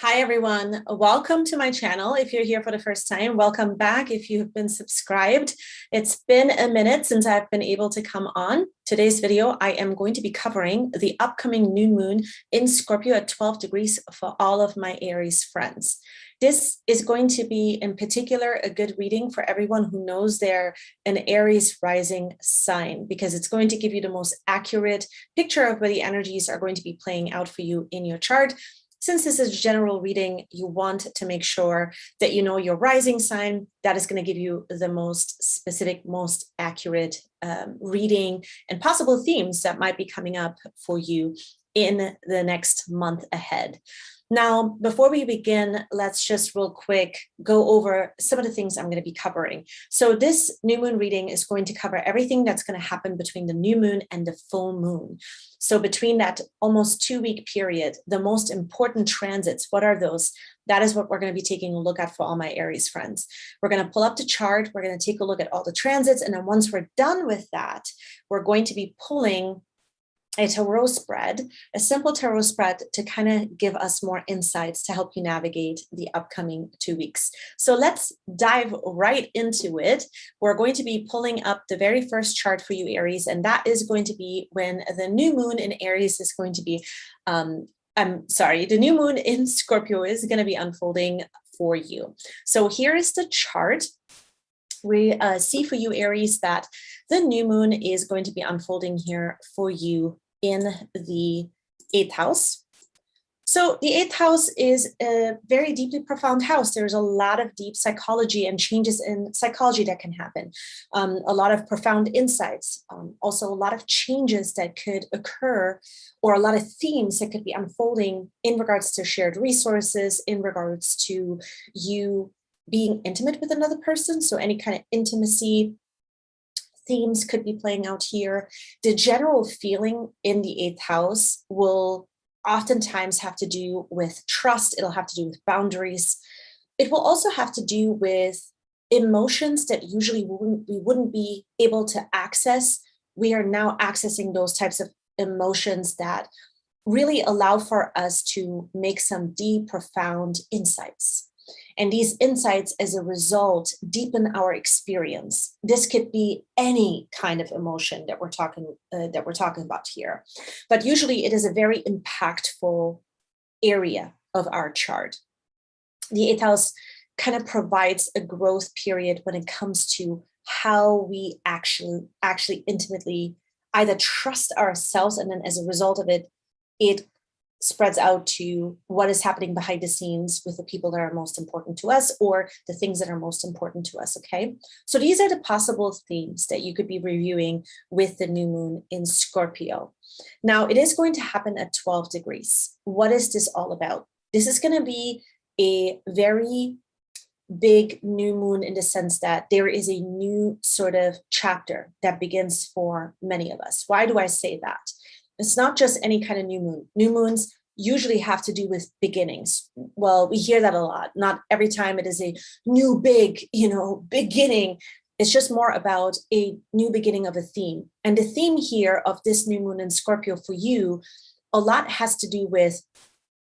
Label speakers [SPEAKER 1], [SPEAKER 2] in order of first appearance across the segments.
[SPEAKER 1] Hi, everyone. Welcome to my channel. If you're here for the first time, welcome back. If you've been subscribed, it's been a minute since I've been able to come on. Today's video, I am going to be covering the upcoming new moon in Scorpio at 12 degrees for all of my Aries friends. This is going to be in particular a good reading for everyone who knows they're an Aries rising sign, because it's going to give you the most accurate picture of where the energies are going to be playing out for you in your chart. Since this is a general reading, you want to make sure that you know your rising sign. That is going to give you the most specific, most accurate reading and possible themes that might be coming up for you in the next month ahead. Now, before we begin, let's just real quick go over some of the things I'm going to be covering. So this new moon reading is going to cover everything that's going to happen between the new moon and the full moon. So between that almost 2-week period, the most important transits, what are those? That is what we're going to be taking a look at for all my Aries friends. We're going to pull up the chart. We're going to take a look at all the transits. And then once we're done with that, we're going to be pulling a tarot spread, a simple tarot spread to kind of give us more insights to help you navigate the upcoming 2 weeks. So let's dive right into it. We're going to be pulling up the very first chart for you, Aries, and that is going to be when the new moon in Aries is going to be, the new moon in Scorpio is going to be unfolding for you. So here is the chart. We see for you, Aries, that the new moon is going to be unfolding here for you in the 8th house. So the 8th house is a very deeply profound house. There's a lot of deep psychology and changes in psychology that can happen. A lot of profound insights, also a lot of changes that could occur, or a lot of themes that could be unfolding in regards to shared resources, in regards to you being intimate with another person. So any kind of intimacy themes could be playing out here. The general feeling in the 8th house will oftentimes have to do with trust. It'll have to do with boundaries. It will also have to do with emotions that usually we wouldn't be able to access. We are now accessing those types of emotions that really allow for us to make some deep, profound insights. And these insights, as a result, deepen our experience. This could be any kind of emotion that we're talking about here, but usually it is a very impactful area of our chart. The 8th house kind of provides a growth period when it comes to how we actually intimately either trust ourselves, and then as a result of it, it spreads out to what is happening behind the scenes with the people that are most important to us, or the things that are most important to us, okay? So these are the possible themes that you could be reviewing with the new moon in Scorpio. Now, it is going to happen at 12 degrees. What is this all about? This is going to be a very big new moon in the sense that there is a new sort of chapter that begins for many of us. Why do I say that? It's not just any kind of new moon. New moons usually have to do with beginnings. Well, we hear that a lot. Not every time it is a new big, beginning. It's just more about a new beginning of a theme. And the theme here of this new moon in Scorpio for you, a lot has to do with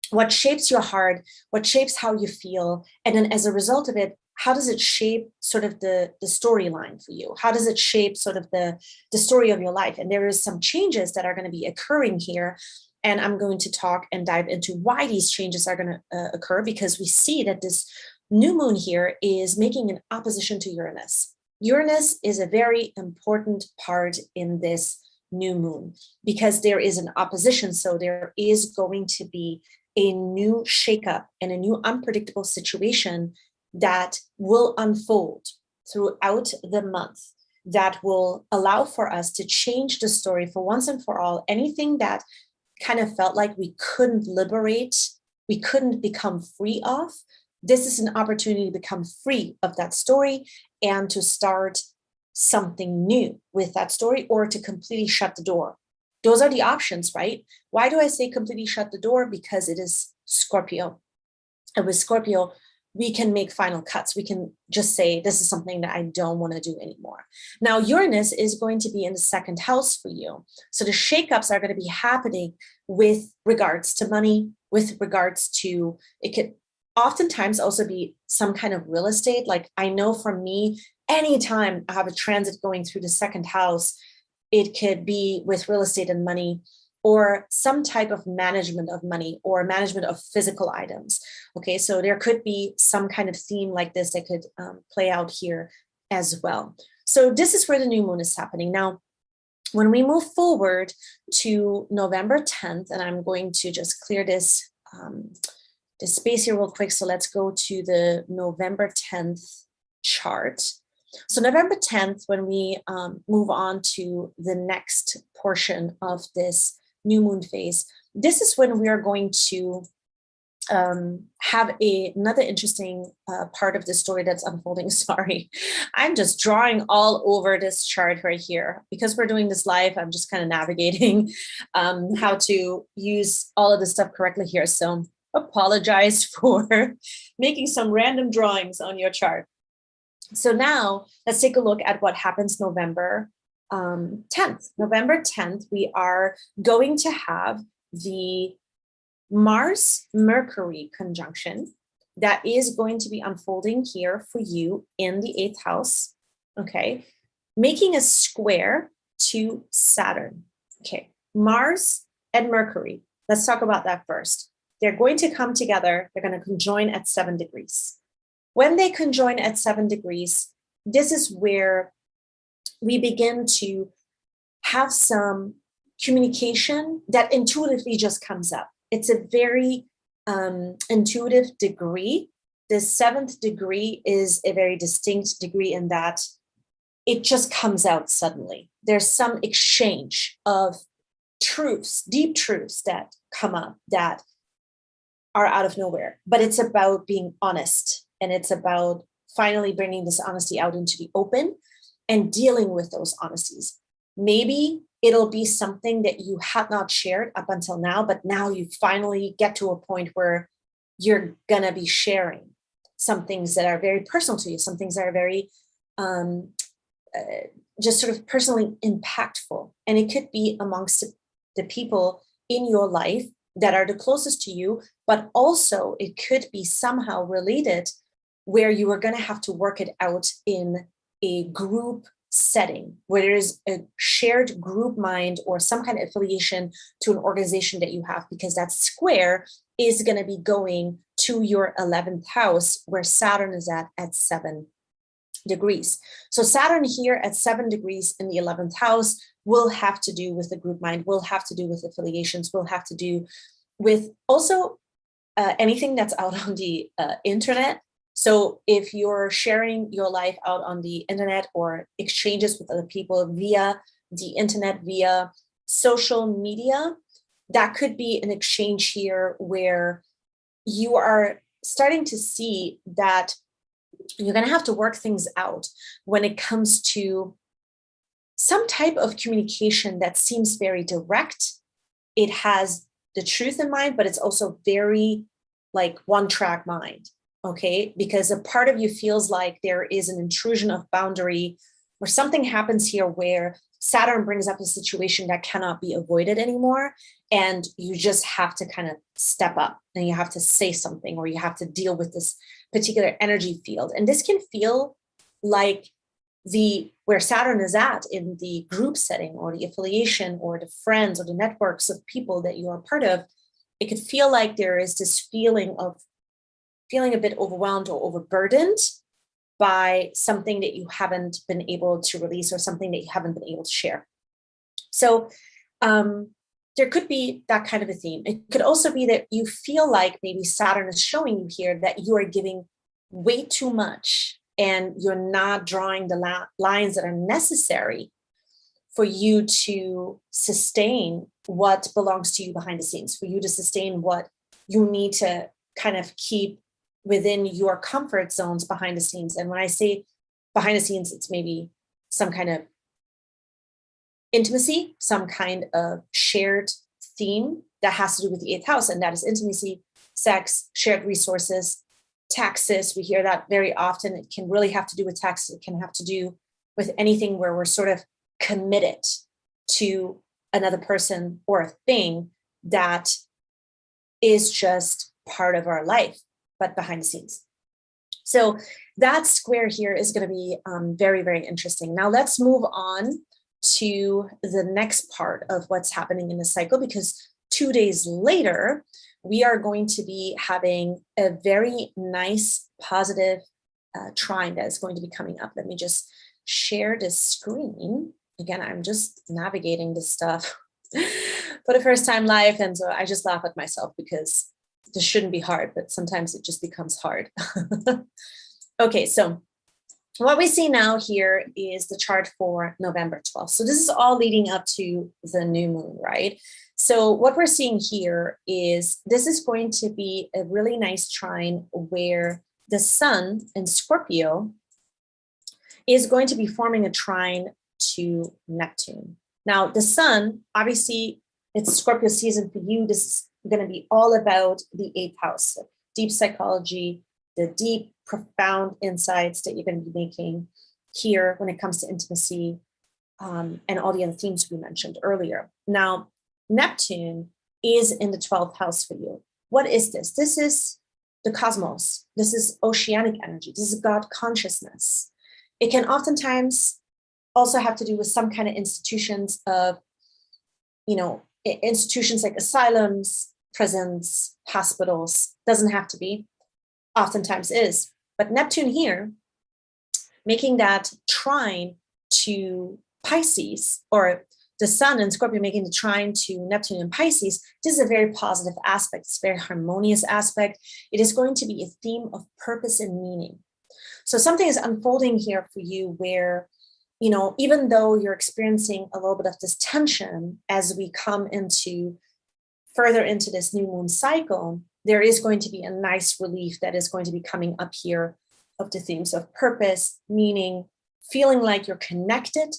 [SPEAKER 1] what shapes your heart, what shapes how you feel. And then as a result of it, how does it shape sort of the storyline for you? How does it shape sort of the story of your life? And there is some changes that are going to be occurring here. And I'm going to talk and dive into why these changes are going to occur, because we see that this new moon here is making an opposition to Uranus. Uranus is a very important part in this new moon because there is an opposition. So there is going to be a new shakeup and a new unpredictable situation that will unfold throughout the month, that will allow for us to change the story for once and for all. Anything that kind of felt like we couldn't liberate, we couldn't become free of, this is an opportunity to become free of that story and to start something new with that story, or to completely shut the door. Those are the options, right? Why do I say completely shut the door? Because it is Scorpio. And with Scorpio, we can make final cuts. We can just say, this is something that I don't want to do anymore. Now, Uranus is going to be in the second house for you. So the shakeups are going to be happening with regards to money, with regards to, it could oftentimes also be some kind of real estate. Like I know for me, anytime I have a transit going through the second house, it could be with real estate and money, or some type of management of money or management of physical items. Okay, so there could be some kind of theme like this that could play out here as well. So this is where the new moon is happening. Now, when we move forward to November 10th, and I'm going to just clear this space here real quick. So let's go to the November 10th chart. So November 10th, when we move on to the next portion of this new moon phase, this is when we are going to have another interesting part of the story that's unfolding. Sorry, I'm just drawing all over this chart right here. Because we're doing this live, I'm just kind of navigating how to use all of this stuff correctly here. So apologize for making some random drawings on your chart. So now let's take a look at what happens November 10th. November 10th, we are going to have the Mars-Mercury conjunction that is going to be unfolding here for you in the 8th house, okay? Making a square to Saturn, okay? Mars and Mercury, let's talk about that first. They're going to come together, they're going to conjoin at 7 degrees. When they conjoin at 7 degrees, this is where we begin to have some communication that intuitively just comes up. It's a very intuitive degree. The 7th degree is a very distinct degree in that it just comes out suddenly. There's some exchange of truths, deep truths that come up that are out of nowhere, but it's about being honest. And it's about finally bringing this honesty out into the open and dealing with those honesties. Maybe it'll be something that you had not shared up until now, but now you finally get to a point where you're going to be sharing some things that are very personal to you, some things that are very just sort of personally impactful. And it could be amongst the people in your life that are the closest to you, but also it could be somehow related where you are going to have to work it out in a group setting, where there is a shared group mind or some kind of affiliation to an organization that you have, because that square is going to be going to your 11th house where Saturn is at 7 degrees. So Saturn here at 7 degrees in the 11th house will have to do with the group mind, will have to do with affiliations, will have to do with also anything that's out on the internet. So if you're sharing your life out on the internet or exchanges with other people via the internet, via social media, that could be an exchange here where you are starting to see that you're going to have to work things out when it comes to some type of communication that seems very direct. It has the truth in mind, but it's also very like one-track mind. Okay, because a part of you feels like there is an intrusion of boundary, or something happens here where Saturn brings up a situation that cannot be avoided anymore. And you just have to kind of step up and you have to say something, or you have to deal with this particular energy field. And this can feel like where Saturn is at in the group setting or the affiliation or the friends or the networks of people that you are part of. It could feel like there is this feeling a bit overwhelmed or overburdened by something that you haven't been able to release or something that you haven't been able to share. So there could be that kind of a theme. It could also be that you feel like maybe Saturn is showing you here that you are giving way too much and you're not drawing the lines that are necessary for you to sustain what belongs to you behind the scenes, for you to sustain what you need to kind of keep within your comfort zones behind the scenes. And when I say behind the scenes, it's maybe some kind of intimacy, some kind of shared theme that has to do with the 8th house. And that is intimacy, sex, shared resources, taxes. We hear that very often. It can really have to do with taxes. It can have to do with anything where we're sort of committed to another person or a thing that is just part of our life, but behind the scenes. So that square here is going to be very, very interesting. Now let's move on to the next part of what's happening in the cycle, because 2 days later, we are going to be having a very nice, positive trine that is going to be coming up. Let me just share this screen. Again, I'm just navigating this stuff for the first time live. And so I just laugh at myself because this shouldn't be hard, but sometimes it just becomes hard. Okay, so what we see now here is the chart for November 12th. So this is all leading up to the new moon, right? So what we're seeing here is this is going to be a really nice trine where the sun in Scorpio is going to be forming a trine to Neptune. Now, the sun, obviously, it's Scorpio season for you. This is going to be all about the 8th house, so deep psychology, the deep, profound insights that you're going to be making here when it comes to intimacy, and all the other themes we mentioned earlier. Now, Neptune is in the 12th house for you. What is this? This is the cosmos. This is oceanic energy. This is God consciousness. It can oftentimes also have to do with some kind of institutions of, institutions like asylums, prisons, hospitals. Doesn't have to be, oftentimes is. But Neptune here, making that trine to Pisces, or the sun in Scorpio making the trine to Neptune and Pisces, this is a very positive aspect. It's a very harmonious aspect. It is going to be a theme of purpose and meaning. So something is unfolding here for you where, even though you're experiencing a little bit of this tension as we come further into this new moon cycle, there is going to be a nice relief that is going to be coming up here of the themes of purpose, meaning, feeling like you're connected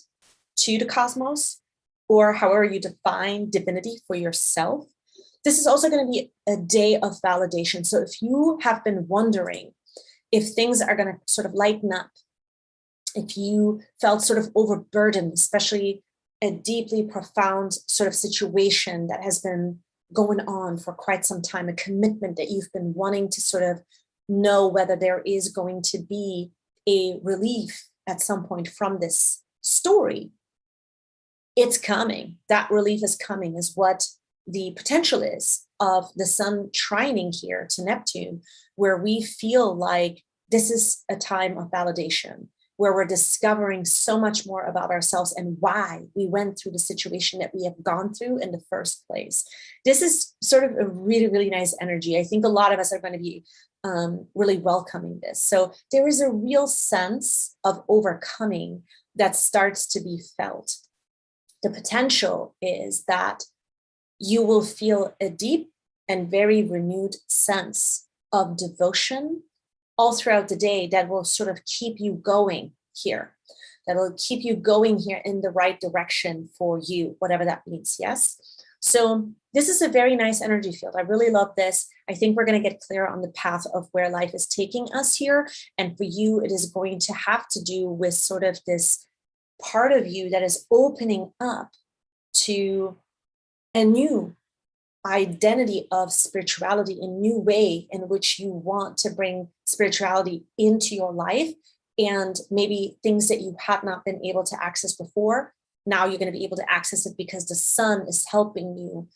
[SPEAKER 1] to the cosmos, or however you define divinity for yourself. This is also going to be a day of validation. So if you have been wondering if things are going to sort of lighten up, if you felt sort of overburdened, especially a deeply profound sort of situation that has been going on for quite some time, a commitment that you've been wanting to sort of know whether there is going to be a relief at some point from this story, it's coming. That relief is coming, is what the potential is of the sun trining here to Neptune, where we feel like this is a time of validation, where we're discovering so much more about ourselves and why we went through the situation that we have gone through in the first place. This is sort of a really, really nice energy. I think a lot of us are going to be really welcoming this. So there is a real sense of overcoming that starts to be felt. The potential is that you will feel a deep and very renewed sense of devotion all throughout the day that will sort of keep you going here, that will keep you going here in the right direction for you, whatever that means. Yes. So this is a very nice energy field. I really love this. I think we're going to get clear on the path of where life is taking us here. And for you, it is going to have to do with sort of this part of you that is opening up to a new identity of spirituality, a new way in which you want to bring spirituality into your life, and maybe things that you have not been able to access before. Now you're going to be able to access it because the sun is helping you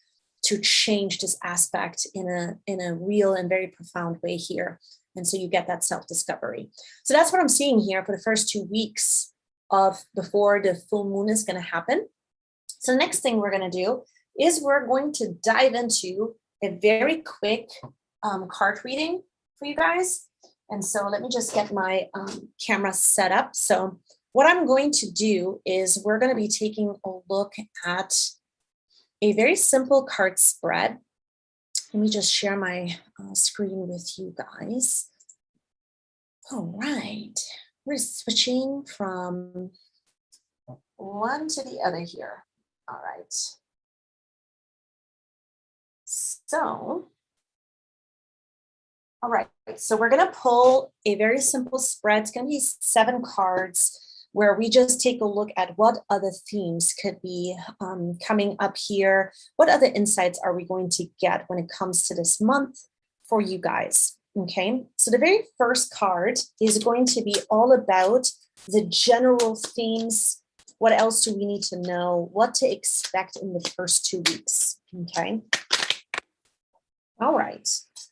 [SPEAKER 1] to change this aspect in a real and very profound way here. And so you get that self-discovery. So that's what I'm seeing here for the first 2 weeks of before the full moon is going to happen. So the next thing we're going to do is we're going to dive into a very quick card reading for you guys. And so let me just get my camera set up. So what I'm going to do is we're going to be taking a look at a very simple card spread. Let me just share my screen with you guys. All right, we're switching from one to the other here. All right. So All right, so we're going to pull a very simple spread. It's going to be 7 cards where we just take a look at what other themes could be coming up here. What other insights are we going to get when it comes to this month for you guys? Okay, so the very first card is going to be all about the general themes. What else do we need to know? What to expect in the first 2 weeks? Okay. All right.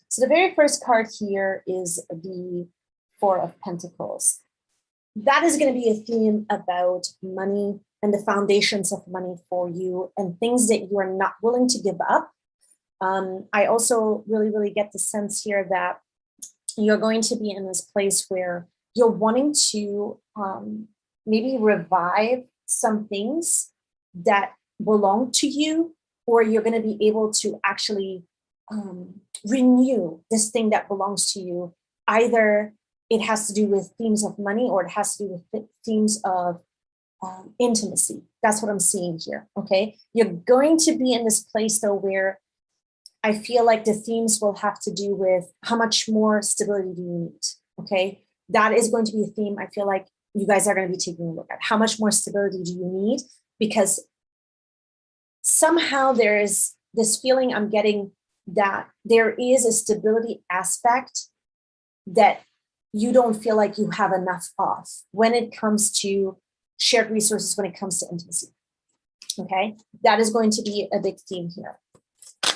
[SPEAKER 1] So the very first card here is the 4 of Pentacles. That is going to be a theme about money and the foundations of money for you and things that you are not willing to give up. I also really get the sense here that you're going to be in this place where you're wanting to maybe revive some things that belong to you, or you're going to be able to actually renew this thing that belongs to you. Either it has to do with themes of money or it has to do with themes of intimacy. That's what I'm seeing here. Okay. You're going to be in this place though, where I feel like the themes will have to do with how much more stability do you need? Okay. That is going to be a theme. I feel like you guys are going to be taking a look at how much more stability do you need? Because somehow there is this feeling I'm getting that there is a stability aspect that you don't feel like you have enough of when it comes to shared resources, when it comes to intimacy. Okay, that is going to be a big theme here.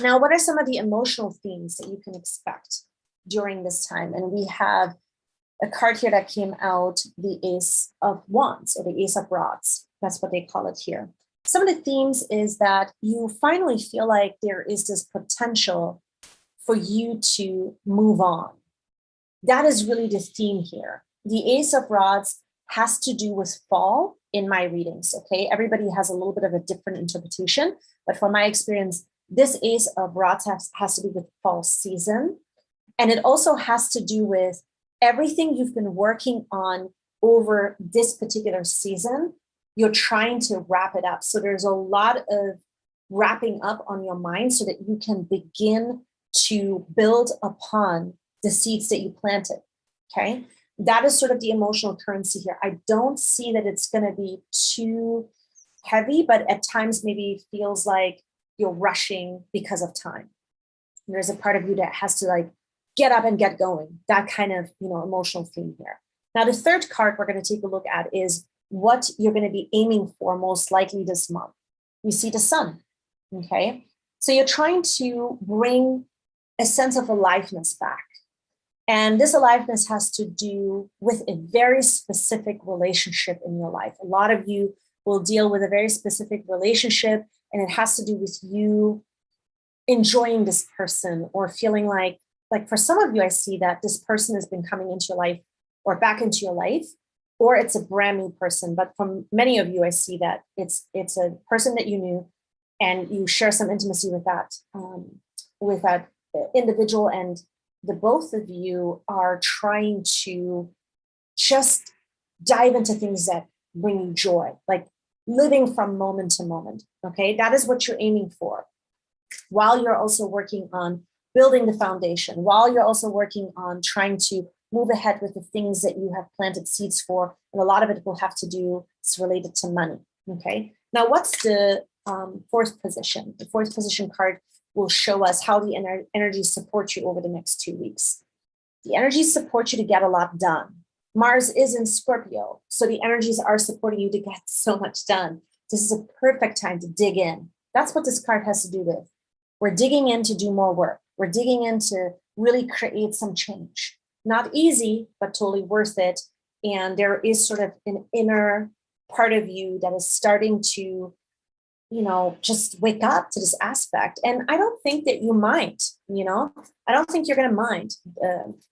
[SPEAKER 1] Now, what are some of the emotional themes that you can expect during this time? And we have a card here that came out, the Ace of Wands, or the Ace of Rods. That's what they call it here. Some of the themes is that you finally feel like there is this potential for you to move on. That is really the theme here. The Ace of Rods has to do with fall in my readings, okay? Everybody has a little bit of a different interpretation, but from my experience, this Ace of Rods has to do with fall season. And it also has to do with everything you've been working on over this particular season. You're trying to wrap it up. So there's a lot of wrapping up on your mind so that you can begin to build upon the seeds that you planted. Okay. That is sort of the emotional currency here. I don't see that it's going to be too heavy, but at times maybe feels like you're rushing because of time. And there's a part of you that has to like get up and get going. That kind of, emotional theme here. Now, the third card we're going to take a look at is what you're going to be aiming for most likely this month. You see the sun. Okay. So you're trying to bring a sense of aliveness back. And this aliveness has to do with a very specific relationship in your life. A lot of you will deal with a very specific relationship, and it has to do with you enjoying this person or feeling like for some of you, I see that this person has been coming into your life or back into your life, or it's a brand new person. But from many of you, I see that it's a person that you knew and you share some intimacy with that individual, and the both of you are trying to just dive into things that bring you joy, like living from moment to moment. Okay, that is what you're aiming for, while you're also working on building the foundation, while you're also working on trying to move ahead with the things that you have planted seeds for. And a lot of it will have to do, it's related to money. Okay, now what's the fourth position? The fourth position card will show us how the energy supports you over the next 2 weeks. The energies support you to get a lot done. Mars is in Scorpio, so the energies are supporting you to get so much done. This is a perfect time to dig in. That's what this card has to do with. We're digging in to do more work. We're digging in to really create some change. Not easy, but totally worth it. And there is sort of an inner part of you that is starting to just wake up to this aspect. And I don't think that you mind, I don't think you're going to mind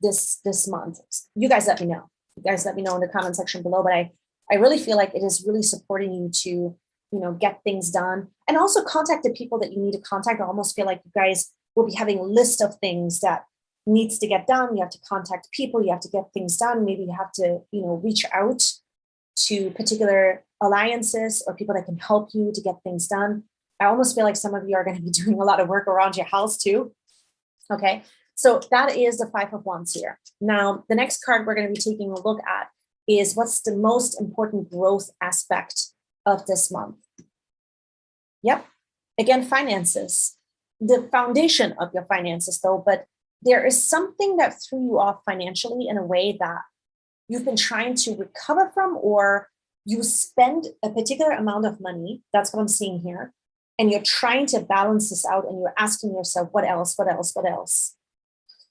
[SPEAKER 1] this month. You guys let me know. You guys let me know in the comment section below. But I really feel like it is really supporting you to, get things done, and also contact the people that you need to contact. I almost feel like you guys will be having a list of things that needs to get done. You have to contact people. You have to get things done. Maybe you have to, reach out to particular alliances or people that can help you to get things done. I almost feel like some of you are going to be doing a lot of work around your house too. Okay. So that is the Five of Wands here. Now, the next card we're going to be taking a look at is what's the most important growth aspect of this month. Yep. Again, finances, the foundation of your finances though, but there is something that threw you off financially in a way that you've been trying to recover from, or you spend a particular amount of money. That's what I'm seeing here. And you're trying to balance this out and you're asking yourself, what else, what else, what else?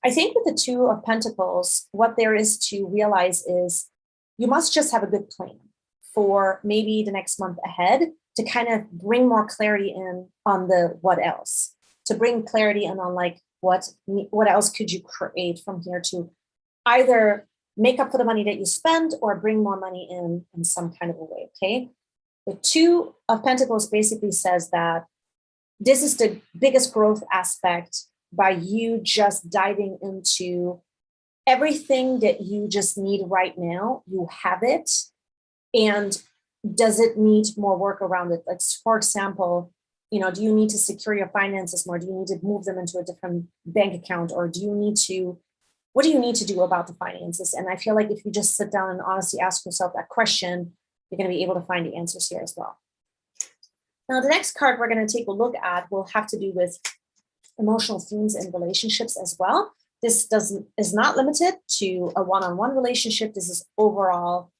[SPEAKER 1] I think with the Two of Pentacles, what there is to realize is you must just have a good plan for maybe the next month ahead to kind of bring more clarity in on the what else, to bring clarity in on like what else could you create from here to either make up for the money that you spend or bring more money in some kind of a way, okay? The Two of Pentacles basically says that this is the biggest growth aspect by you just diving into everything that you just need right now. You have it. And does it need more work around it? Like, for example, do you need to secure your finances more? Do you need to move them into a different bank account? Or what do you need to do about the finances? And I feel like if you just sit down and honestly ask yourself that question, you're going to be able to find the answers here as well. Now, the next card we're going to take a look at will have to do with emotional themes in relationships as well. This is not limited to a one-on-one relationship. This is overall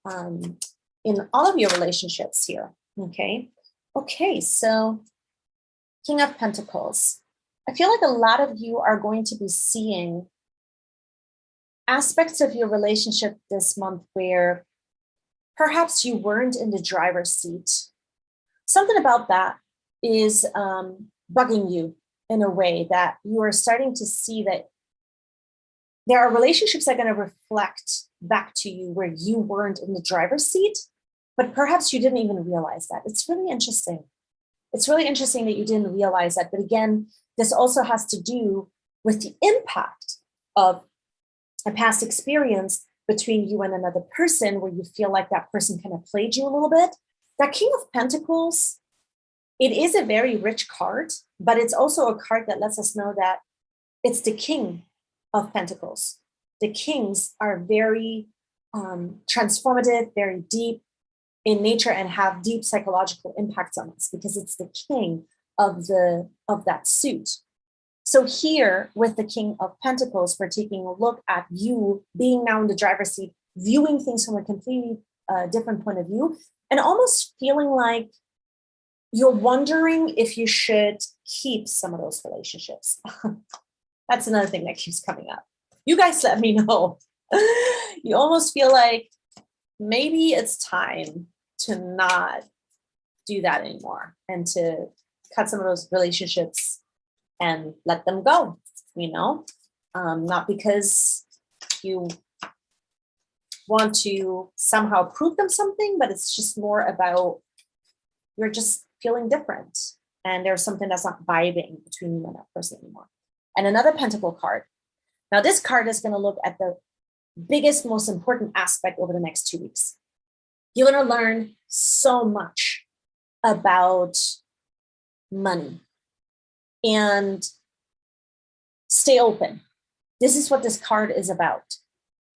[SPEAKER 1] in all of your relationships here. Okay, so King of Pentacles. I feel like a lot of you are going to be seeing aspects of your relationship this month where perhaps you weren't in the driver's seat. Something about that is bugging you in a way that you are starting to see that there are relationships that are going to reflect back to you where you weren't in the driver's seat, but perhaps you didn't even realize that. It's really interesting. It's really interesting that you didn't realize that. But again, this also has to do with the impact of a past experience between you and another person where you feel like that person kind of played you a little bit. That King of Pentacles, it is a very rich card, but it's also a card that lets us know that it's the King of Pentacles. The kings are very transformative, very deep in nature, and have deep psychological impacts on us because it's the king of that suit. So here with the King of Pentacles, we're taking a look at you being now in the driver's seat, viewing things from a completely different point of view, and almost feeling like you're wondering if you should keep some of those relationships. That's another thing that keeps coming up. You guys let me know. You almost feel like maybe it's time to not do that anymore and to cut some of those relationships and let them go, not because you want to somehow prove them something, but it's just more about you're just feeling different and there's something that's not vibing between you and that person anymore. And another Pentacle card. Now, this card is going to look at the biggest, most important aspect over the next 2 weeks. You're going to learn so much about money and stay open. This is what this card is about.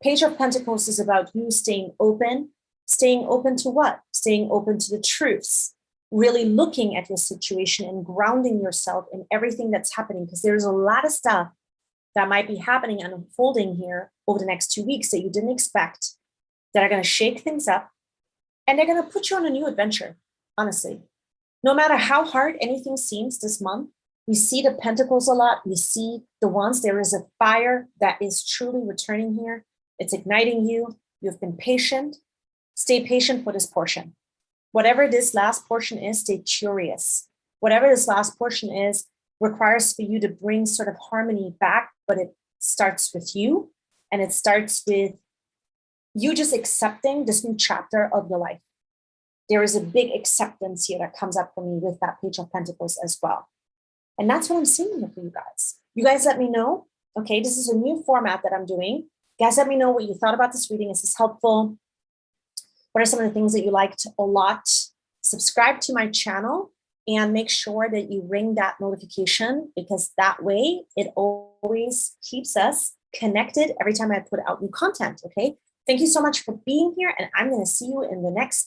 [SPEAKER 1] Page of Pentacles is about you staying open. Staying open to what? Staying open to the truths. Really looking at your situation and grounding yourself in everything that's happening, because there's a lot of stuff that might be happening and unfolding here over the next 2 weeks that you didn't expect, that are going to shake things up, and they're going to put you on a new adventure, honestly. No matter how hard anything seems this month, we see the Pentacles a lot. We see the Wands. There is a fire that is truly returning here. It's igniting you. You've been patient. Stay patient for this portion. Whatever this last portion is, stay curious. Whatever this last portion is requires for you to bring sort of harmony back, but it starts with you, and it starts with you just accepting this new chapter of your life. There is a big acceptance here that comes up for me with that Page of Pentacles as well. And that's what I'm seeing here for you guys. You guys let me know. Okay, this is a new format that I'm doing. Guys, let me know what you thought about this reading. Is this helpful? What are some of the things that you liked a lot? Subscribe to my channel and make sure that you ring that notification, because that way it always keeps us connected every time I put out new content. Okay. Thank you so much for being here, and I'm going to see you in the next